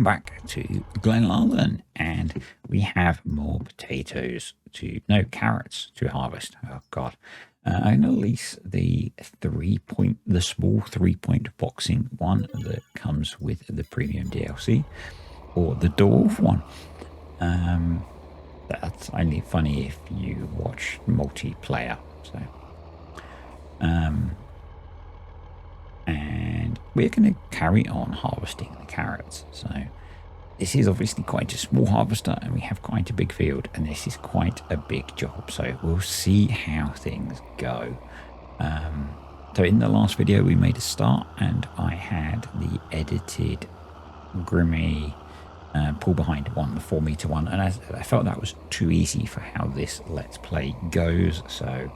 back to Glenlawden, and we have more carrots to harvest. Oh god. I'm gonna lease the small 3-point boxing one that comes with the premium DLC, or the dwarf one. That's only funny if you watch multiplayer. So and we're going to carry on harvesting the carrots. So this is obviously quite a small harvester, and we have quite a big field, and this is quite a big job. So we'll see how things go. So in the last video we made a start, and I had the edited Grimmie pull behind one, the 4-meter one, and I felt that was too easy for how this Let's Play goes. So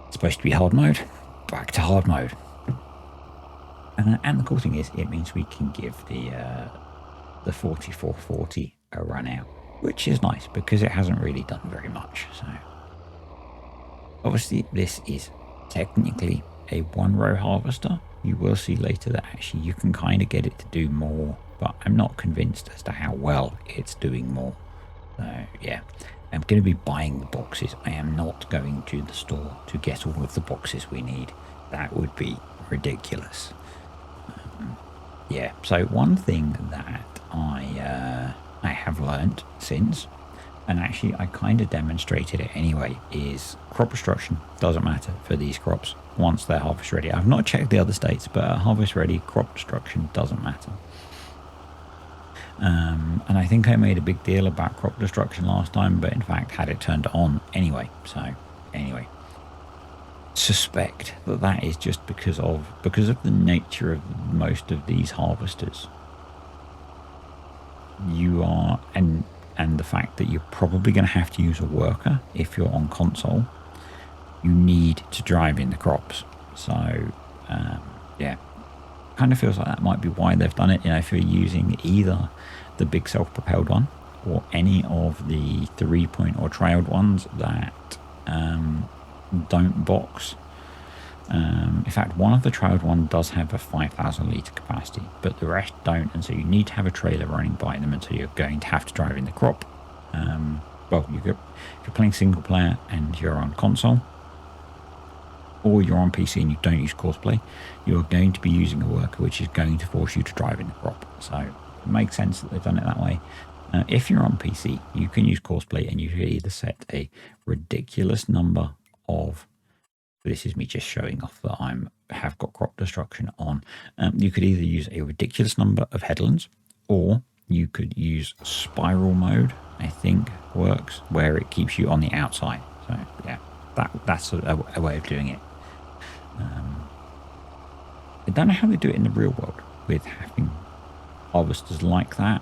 it's supposed to be hard mode, back to hard mode. And the cool thing is, it means we can give the 4440 a run out, which is nice because it hasn't really done very much. So obviously this is technically a 1-row harvester. You will see later that actually you can kind of get it to do more, but I'm not convinced as to how well it's doing more. So yeah, I'm going to be buying the boxes. I am not going to the store to get all of the boxes we need. That would be ridiculous. Yeah, so one thing that I have learnt since, and actually I kind of demonstrated it anyway, is crop destruction doesn't matter for these crops once they're harvest ready. I've not checked the other states, but harvest ready crop destruction doesn't matter. And I think I made a big deal about crop destruction last time, but in fact had it turned on anyway. So anyway, suspect that is just because of the nature of most of these harvesters. You are, and the fact that you're probably going to have to use a worker if you're on console. You need to drive in the crops. So yeah, kind of feels like that might be why they've done it. You know, if you're using either the big self-propelled one or any of the 3-point or trailed ones that don't box. In fact, one of the trailed one does have a 5,000 litre capacity, but the rest don't, and so you need to have a trailer running by them, and so you're going to have to drive in the crop. Well, if you're playing single player and you're on console, or you're on PC and you don't use Courseplay, you're going to be using a worker, which is going to force you to drive in the crop. So it makes sense that they've done it that way. If you're on PC, you can use Courseplay, and you can either set a ridiculous number of, this is me just showing off that I have got crop destruction on. You could either use a ridiculous number of headlands, or you could use spiral mode, I think works, where it keeps you on the outside. So yeah, that's a way of doing it. I don't know how they do it in the real world with having harvesters like that.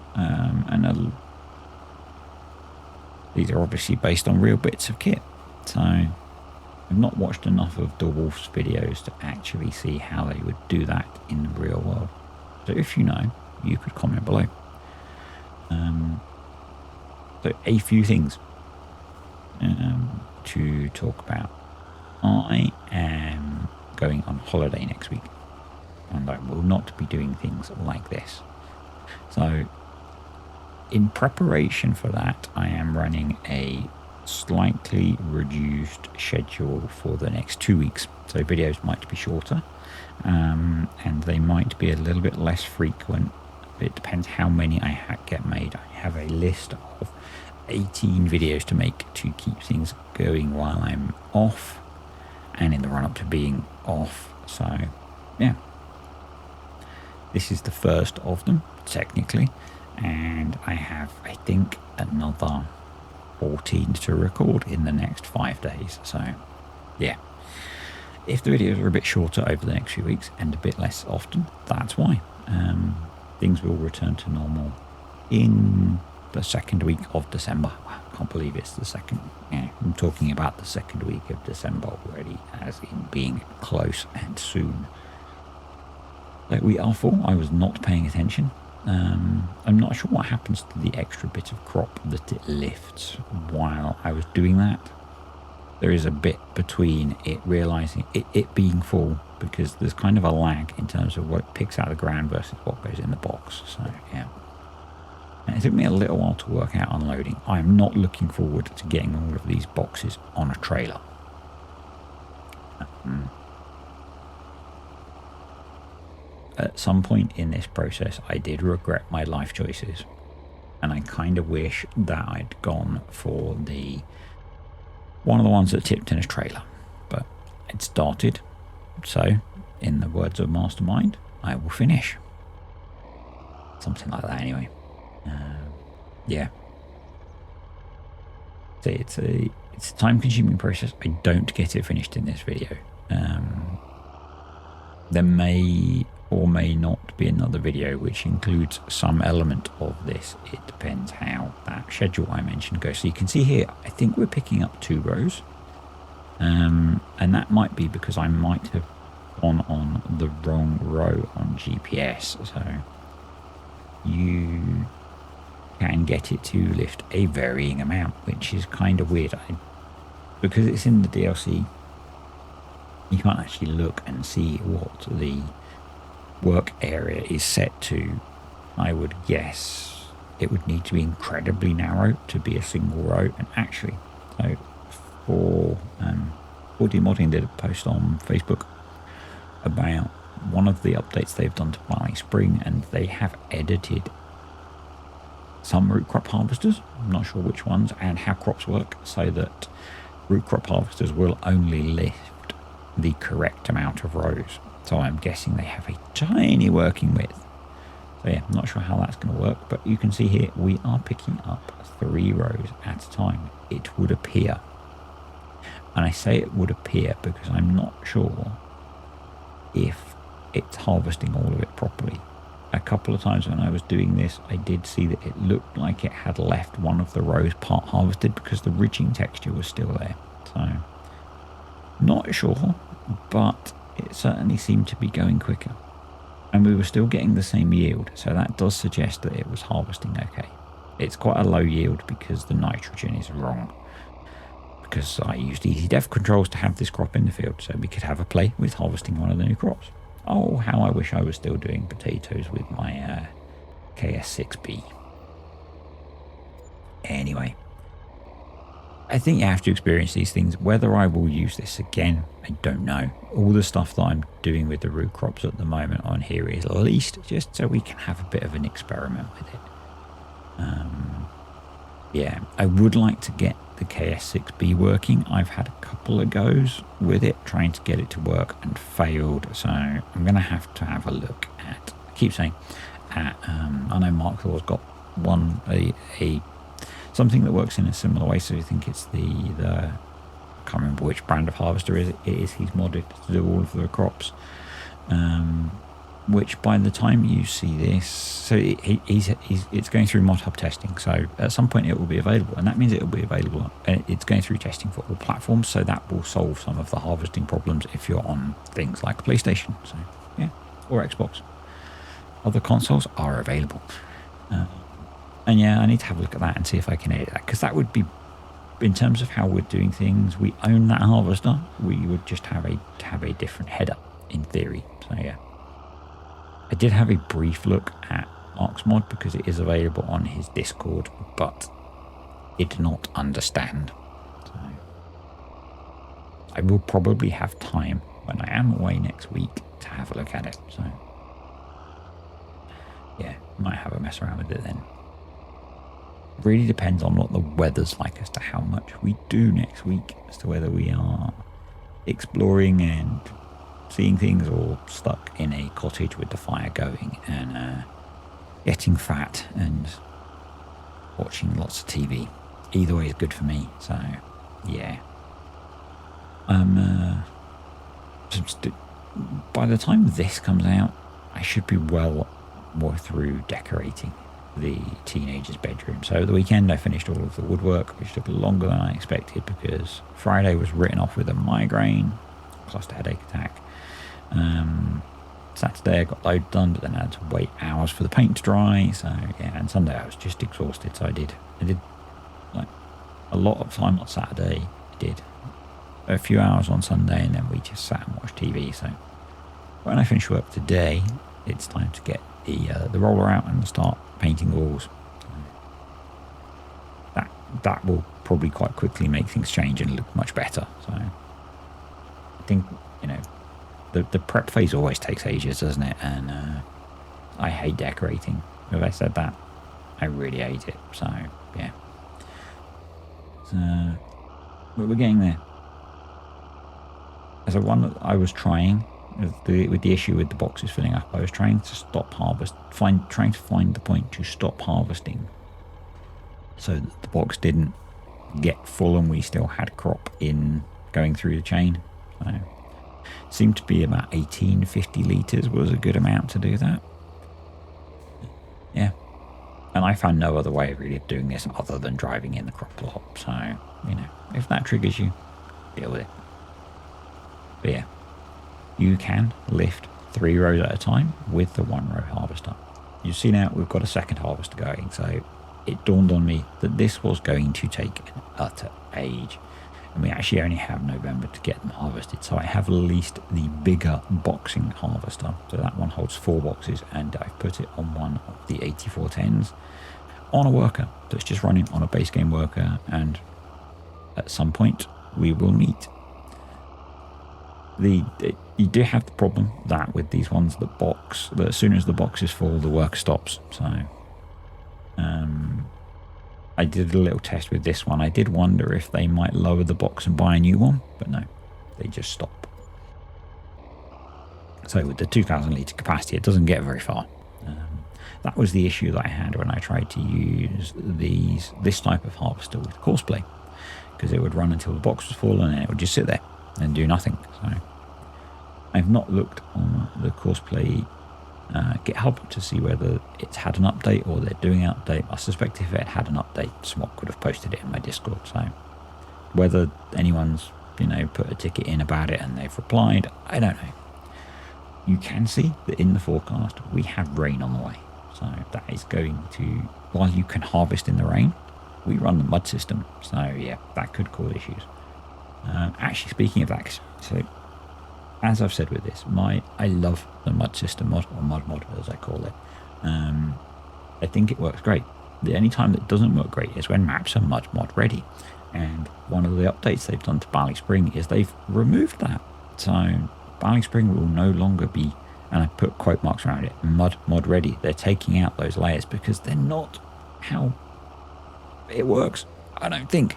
These are obviously based on real bits of kit. So I've not watched enough of Dwarf's videos to actually see how they would do that in the real world. So if you know, you could comment below. So a few things to talk about. I am going on holiday next week, and I will not be doing things like this. So in preparation for that, I am running a slightly reduced schedule for the next 2 weeks. So videos might be shorter, and they might be a little bit less frequent. It depends how many I get made. I have a list of 18 videos to make to keep things going while I'm off and in the run up to being off. So yeah, this is the first of them technically, and I have, I think, another 14 to record in the next 5 days. So yeah, if the videos are a bit shorter over the next few weeks and a bit less often, that's why. Things will return to normal in the second week of December. Wow, I can't believe it's the second. Yeah, I'm talking about the second week of December already, as in being close and soon. Like, we are full. I was not paying attention. I'm not sure what happens to the extra bit of crop that it lifts while I was doing that. There is a bit between it realizing it being full, because there's kind of a lag in terms of what it picks out of the ground versus what goes in the box. So yeah, It took me a little while to work out unloading. I am not looking forward to getting all of these boxes on a trailer. At some point in this process, I did regret my life choices. And I kind of wish that I'd gone for one of the ones that tipped in a trailer. But it started. So, in the words of Mastermind, I will finish. Something like that anyway. Yeah. So it's a time-consuming process. I don't get it finished in this video. There may or may not be another video which includes some element of this. It depends how that schedule I mentioned goes. So you can see here, I think we're picking up 2 rows. And that might be because I might have gone on the wrong row on GPS. So you can get it to lift a varying amount, which is kind of weird. Because it's in the DLC, you can't actually look and see what the work area is set to. I would guess it would need to be incredibly narrow to be a single row. And actually, so for Demodding did a post on Facebook about one of the updates they've done to Barley Spring, and they have edited some root crop harvesters, I'm not sure which ones, and how crops work, so that root crop harvesters will only lift the correct amount of rows. So I'm guessing they have a tiny working width. So yeah, I'm not sure how that's going to work, but you can see here we are picking up 3 rows at a time, it would appear. And I say it would appear because I'm not sure if it's harvesting all of it properly. A couple of times when I was doing this, I did see that it looked like it had left one of the rows part harvested because the ridging texture was still there. So, not sure, but it certainly seemed to be going quicker. And we were still getting the same yield, so that does suggest that it was harvesting okay. It's quite a low yield because the nitrogen is wrong. Because I used easy def controls to have this crop in the field, so we could have a play with harvesting one of the new crops. Oh, how I wish I was still doing potatoes with my KS6B. Anyway, I think you have to experience these things. Whether I will use this again, I don't know. All the stuff that I'm doing with the root crops at the moment on here is at least just so we can have a bit of an experiment with it. Yeah, I would like to get the KS6B working. I've had a couple of goes with it trying to get it to work and failed, so I'm going to have a look at, I keep saying at, I know Mark Thor's got one, something that works in a similar way, so I think it's the I can't remember which brand of harvester it is he's modded to do all of the crops, which by the time you see this, so it's going through mod hub testing, so at some point it will be available, and that means it will be available, and it's going through testing for all platforms, so that will solve some of the harvesting problems if you're on things like PlayStation, so yeah, or Xbox. Other consoles are available, and yeah, I need to have a look at that and see if I can edit that, because that would be, in terms of how we're doing things, we own that harvester, we would just have a different header in theory, so yeah. I did have a brief look at Mark's mod because it is available on his Discord, but it did not understand. So I will probably have time when I am away next week to have a look at it. So yeah, might have a mess around with it then. Really depends on what the weather's like as to how much we do next week, as to whether we are exploring and seeing things or stuck in a cottage with the fire going and getting fat and watching lots of TV. Either way is good for me, so yeah. By the time this comes out, I should be well more through decorating the teenager's bedroom. So the weekend I finished all of the woodwork, which took longer than I expected because Friday was written off with a migraine, cluster headache attack. Saturday I got loads done, but then I had to wait hours for the paint to dry, so yeah, and Sunday I was just exhausted, so I did like a lot of time on Saturday, I did a few hours on Sunday, and then we just sat and watched TV. So when I finish work today, it's time to get the roller out and start painting the walls. that will probably quite quickly make things change and look much better. So I think, you know, the prep phase always takes ages, doesn't it? And I hate decorating. If I said that, I really hate it. So yeah, but we're getting there. As a one that I was trying with the issue with the boxes filling up, I was trying to stop trying to find the point to stop harvesting, so that the box didn't get full and we still had crop in going through the chain. So it seemed to be about 1850 litres was a good amount to do that. Yeah. And I found no other way really of doing this other than driving in the crop lot. So, you know, if that triggers you, deal with it. But yeah, you can lift 3 rows at a time with the 1 row harvester. You see now we've got a second harvester going, so it dawned on me that this was going to take an utter age. And we actually only have November to get them harvested. So I have leased the bigger boxing harvester. So that one holds 4 boxes, and I've put it on one of the 8410s on a worker. So it's just running on a base game worker, and at some point we will meet. You do have the problem that with these ones that as soon as the box is full, the work stops. So I did a little test with this one. I did wonder if they might lower the box and buy a new one, but no, they just stop. So with the 2,000 litre capacity, it doesn't get very far. That was the issue that I had when I tried to use this type of harvester with Courseplay, because it would run until the box was full and then it would just sit there and do nothing. So I've not looked on the Courseplay GitHub to see whether it's had an update or they're doing an update. I suspect if it had an update, Smok would have posted it in my Discord. So whether anyone's, you know, put a ticket in about it and they've replied, I don't know. You can see that in the forecast we have rain on the way. So that is going to, while you can harvest in the rain, we run the mud system. So yeah, that could cause issues. Actually, speaking of that, so as I've said with this, I love the mud system mod, or mud mod as I call it. I think it works great. The only time that doesn't work great is when maps are mud mod ready. And one of the updates they've done to Bally Spring is they've removed that. So Bally Spring will no longer be, and I put quote marks around it, mud mod ready. They're taking out those layers because they're not how it works, I don't think.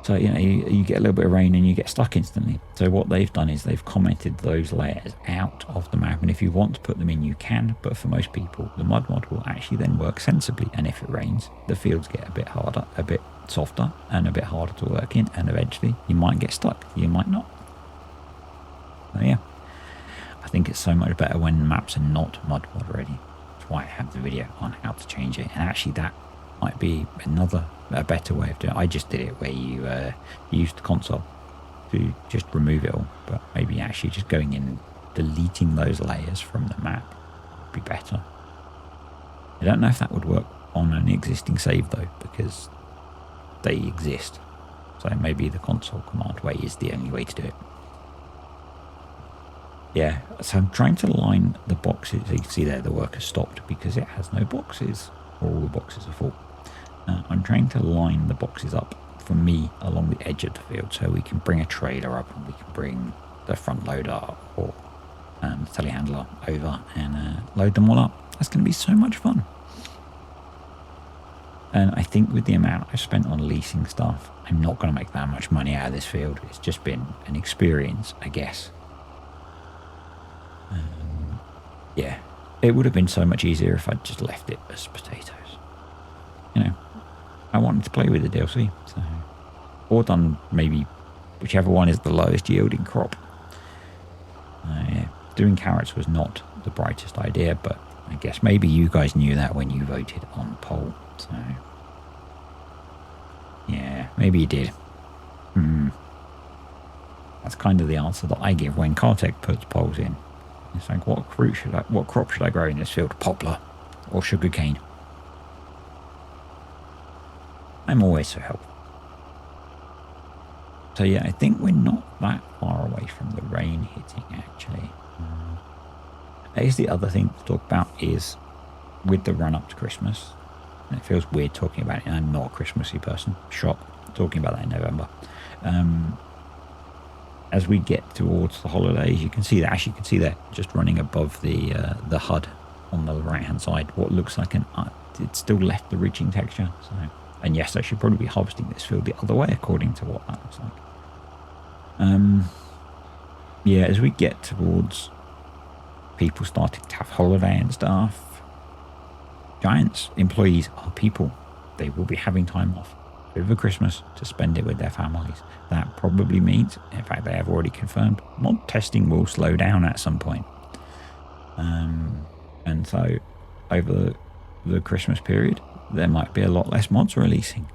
So, you know, you get a little bit of rain and you get stuck instantly. So what they've done is they've commented those layers out of the map. And if you want to put them in, you can. But for most people, the mud mod will actually then work sensibly. And if it rains, the fields get a bit harder, a bit softer, and a bit harder to work in. And eventually you might get stuck. You might not. So yeah, I think it's so much better when maps are not mud mod ready. That's why I have the video on how to change it. And actually that might be a better way of doing it. I just did it where you used the console to just remove it all, but maybe actually just going in and deleting those layers from the map would be better. I don't know if that would work on an existing save though, because they exist. So maybe the console command way is the only way to do it. Yeah, so I'm trying to line the boxes. So you can see there the work has stopped because it has no boxes, or all the boxes are full. I'm trying to line the boxes up for me along the edge of the field, so we can bring a trailer up and we can bring the front loader or the telehandler over and load them all up. That's going to be so much fun. And I think with the amount I've spent on leasing stuff, I'm not going to make that much money out of this field. It's just been an experience, I guess. Yeah, it would have been so much easier if I'd just left it as potatoes. You know, I wanted to play with the DLC, so, or done maybe whichever one is the lowest yielding crop. Yeah, doing carrots was not the brightest idea, but I guess maybe you guys knew that when you voted on the poll. So yeah, maybe you did. That's kind of the answer that I give when Cartech puts polls in. It's like, what crop should I grow in this field? Poplar or sugarcane? I'm always so helpful. So yeah, I think we're not that far away from the rain hitting actually. I guess the other thing to talk about is with the run up to Christmas, And it feels weird talking about it. I'm not a Christmassy person. Shock. Talking about that in November. As we get towards the holidays, you can see that. Actually, you can see that just running above the HUD on the right-hand side. What looks like it's still left the ridging texture. So, and yes, I should probably be harvesting this field the other way, according to what that looks like. Yeah, as we get towards people starting to have holiday and stuff, Giants employees are people. They will be having time off over Christmas to spend it with their families. That probably means, in fact, they have already confirmed, mod testing will slow down at some point. And so over the Christmas period, there might be a lot less mods releasing.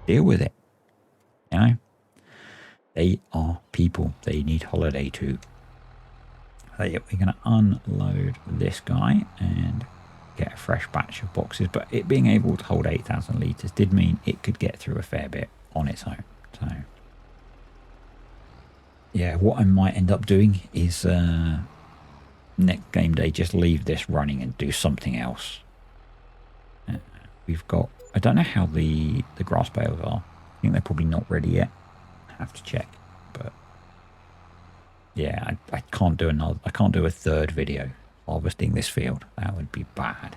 Deal with it. You know? They are people. They need holiday too. So yeah, we're going to unload this guy and get a fresh batch of boxes. But it being able to hold 8,000 litres did mean it could get through a fair bit on its own. So yeah, what I might end up doing is next game day, just leave this running and do something else. We've got, I don't know how the grass bales are. I think they're probably not ready yet. Have to check, but yeah, I can't do a third video harvesting this field. That would be bad.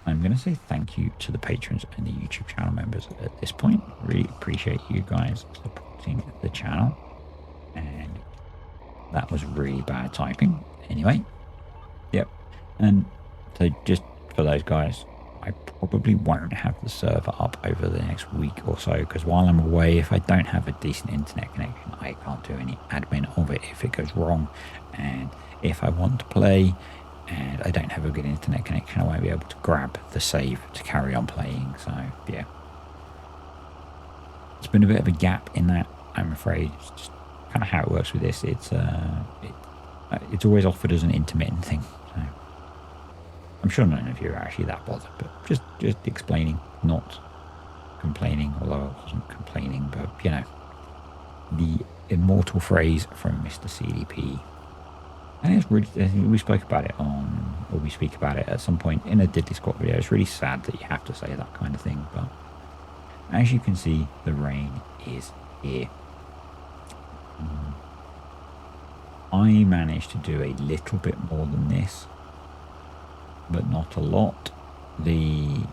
I'm going to say thank you to the patrons and the YouTube channel members at this point. Really appreciate you guys supporting the channel. And that was really bad typing. Anyway, yep. And so just for those guys, I probably won't have the server up over the next week or so, because while I'm away, if I don't have a decent internet connection, I can't do any admin of it if it goes wrong. And if I want to play and I don't have a good internet connection, I won't be able to grab the save to carry on playing. So yeah, it's been a bit of a gap in that, I'm afraid. It's just kind of how it works with this. It's always offered as an intermittent thing. So I'm sure none of you are actually that bothered, but just explaining, not complaining, although I wasn't complaining, but you know, the immortal phrase from Mr. CDP. And it's really, we spoke about it we speak about it at some point in a Diddly Squat video. It's really sad that you have to say that kind of thing, but as you can see, the rain is here. I managed to do a little bit more than this, but not a lot. The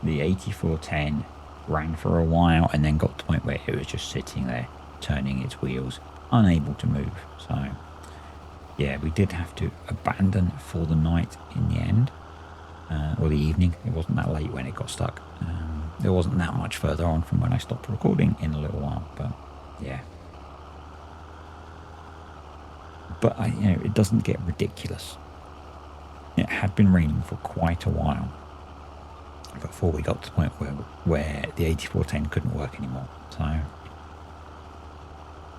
8410 ran for a while and then got to the point where it was just sitting there, turning its wheels, unable to move. So yeah, we did have to abandon for the night in the end, or the evening. It wasn't that late when it got stuck. It wasn't that much further on from when I stopped recording in a little while, but yeah. But it doesn't get ridiculous. It had been raining for quite a while before we got to the point where the 8410 couldn't work anymore. So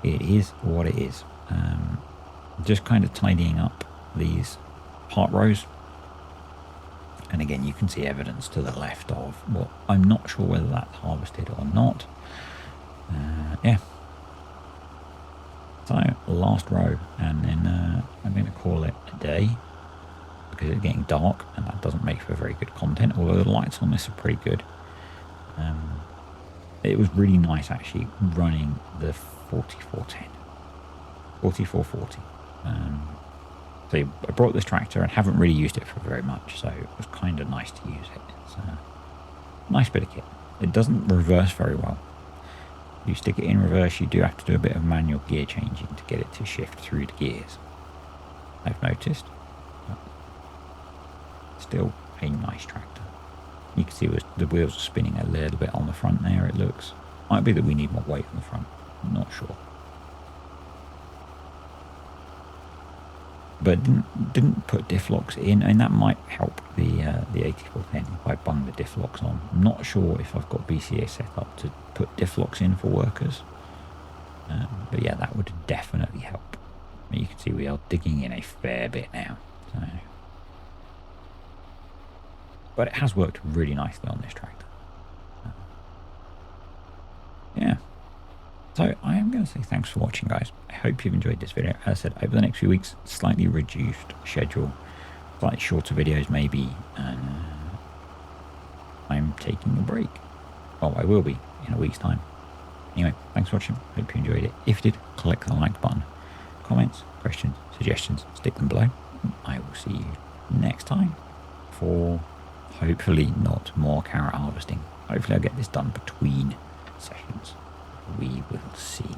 it is what it is. Just kind of tidying up these part rows. And again, you can see evidence to the left of what I'm not sure whether that's harvested or not. Yeah. So last row, and then I'm going to call it a day, because it's getting dark and that doesn't make for very good content, although the lights on this are pretty good. It was really nice actually running the 4440. So I brought this tractor and haven't really used it for very much, so it was kind of nice to use it. It's a nice bit of kit. It doesn't reverse very well. You stick it in reverse, you do have to do a bit of manual gear changing to get it to shift through the gears, I've noticed. But still a nice tractor. You can see the wheels are spinning a little bit on the front there, it looks. Might be that we need more weight on the front, I'm not sure. But didn't put diff locks in, and that might help the 8410 if I bung the diff locks on. I'm not sure if I've got BCA set up to put diff locks in for workers, but yeah, that would definitely help. You can see we are digging in a fair bit now, so. But it has worked really nicely on this tractor. Yeah. So I am going to say thanks for watching, guys. I hope you've enjoyed this video. As I said, over the next few weeks, slightly reduced schedule. slightly shorter videos maybe, and I'm taking a break. Well, I will be in a week's time. Anyway, thanks for watching. Hope you enjoyed it. If you did, click the like button. Comments, questions, suggestions, stick them below. I will see you next time for hopefully not more carrot harvesting. Hopefully I'll get this done between sessions. We will see.